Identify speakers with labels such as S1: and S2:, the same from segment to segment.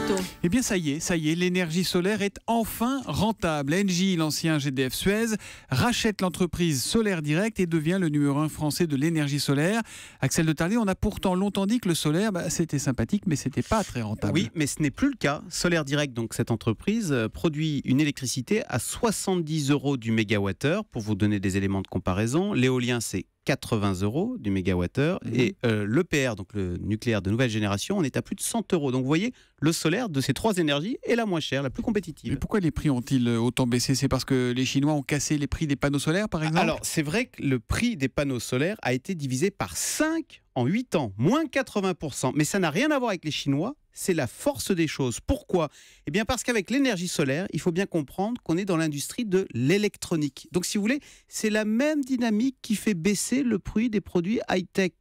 S1: plutôt.
S2: Eh bien ça y est, l'énergie solaire est enfin rentable. Engie, l'ancien GDF Suez, rachète l'entreprise Solaire Direct et devient le numéro 1 français de l'énergie solaire. Axel de Tarlé, on a pourtant longtemps dit que le solaire, c'était sympathique, mais c'était pas très rentable.
S3: Oui, mais ce n'est plus le cas. Solaire Direct, donc cette entreprise, produit une électricité à 70 € du mégawattheure. Pour vous donner des éléments de comparaison, l'éolien, c'est 80 € du mégawattheure et l'EPR, donc le nucléaire de nouvelle génération, on est à plus de 100 €. Donc vous voyez, le solaire de ces trois énergies est la moins chère, la plus compétitive.
S2: Mais pourquoi les prix ont-ils autant baissé? C'est parce que les Chinois ont cassé les prix des panneaux solaires, par exemple?
S3: Alors, c'est vrai que le prix des panneaux solaires a été divisé par 5 en 8 ans, moins 80%. Mais ça n'a rien à voir avec les Chinois, c'est la force des choses. Pourquoi? Eh bien parce qu'avec l'énergie solaire, il faut bien comprendre qu'on est dans l'industrie de l'électronique. Donc si vous voulez, c'est la même dynamique qui fait baisser le prix des produits high-tech,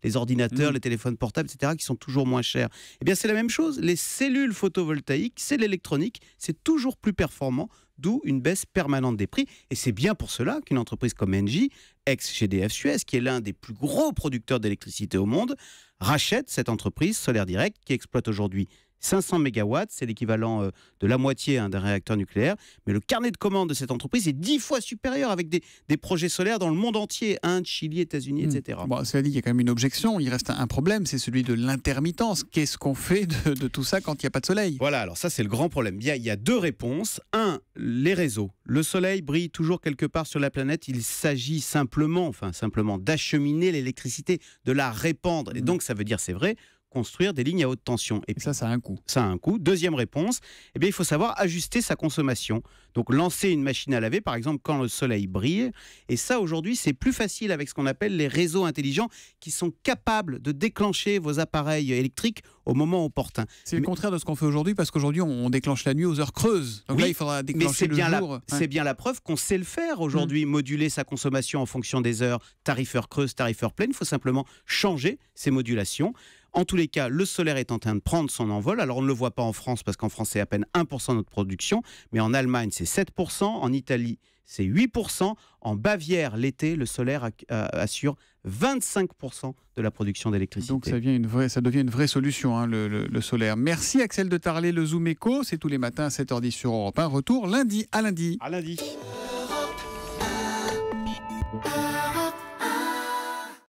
S3: les ordinateurs, les téléphones portables, etc., qui sont toujours moins chers. Eh bien c'est la même chose, les cellules photovoltaïques, c'est l'électronique, c'est toujours plus performant, d'où une baisse permanente des prix. Et c'est bien pour cela qu'une entreprise comme Engie, ex-GDF Suez, qui est l'un des plus gros producteurs d'électricité au monde, rachète cette entreprise Solaire Direct qui exploite aujourd'hui 500 mégawatts, c'est l'équivalent de la moitié d'un réacteur nucléaire. Mais le carnet de commandes de cette entreprise est 10 fois supérieur avec des projets solaires dans le monde entier, Inde, Chili, États-Unis, etc.
S2: Bon, cela dit, il y a quand même une objection. Il reste un problème, c'est celui de l'intermittence. Qu'est-ce qu'on fait de tout ça quand il n'y a pas de soleil?
S3: Voilà, alors ça c'est le grand problème. Il y a deux réponses. Un, les réseaux. Le soleil brille toujours quelque part sur la planète. Il s'agit simplement d'acheminer l'électricité, de la répandre. Et donc ça veut dire, c'est vrai, construire des lignes à haute tension. Et puis,
S2: ça a un coût.
S3: Ça a un coût. Deuxième réponse, eh bien, il faut savoir ajuster sa consommation. Donc, lancer une machine à laver, par exemple, quand le soleil brille. Et ça, aujourd'hui, c'est plus facile avec ce qu'on appelle les réseaux intelligents qui sont capables de déclencher vos appareils électriques au moment opportun.
S2: C'est le contraire de ce qu'on fait aujourd'hui, parce qu'aujourd'hui, on déclenche la nuit aux heures creuses. Donc
S3: oui,
S2: là, il faudra déclencher le jour.
S3: C'est bien la preuve qu'on sait le faire aujourd'hui, moduler sa consommation en fonction des heures, tarif heure creuse, tarif heure pleine. Il faut simplement changer ces modulations. En tous les cas, le solaire est en train de prendre son envol. Alors, on ne le voit pas en France parce qu'en France, c'est à peine 1% de notre production. Mais en Allemagne, c'est 7%. En Italie, c'est 8%. En Bavière, l'été, le solaire assure 25% de la production d'électricité.
S2: Donc, ça devient une vraie solution, le solaire. Merci Axel de Tarlé, le Zoom Éco. C'est tous les matins à 7h10 sur Europe 1. Retour lundi à lundi.
S3: À lundi.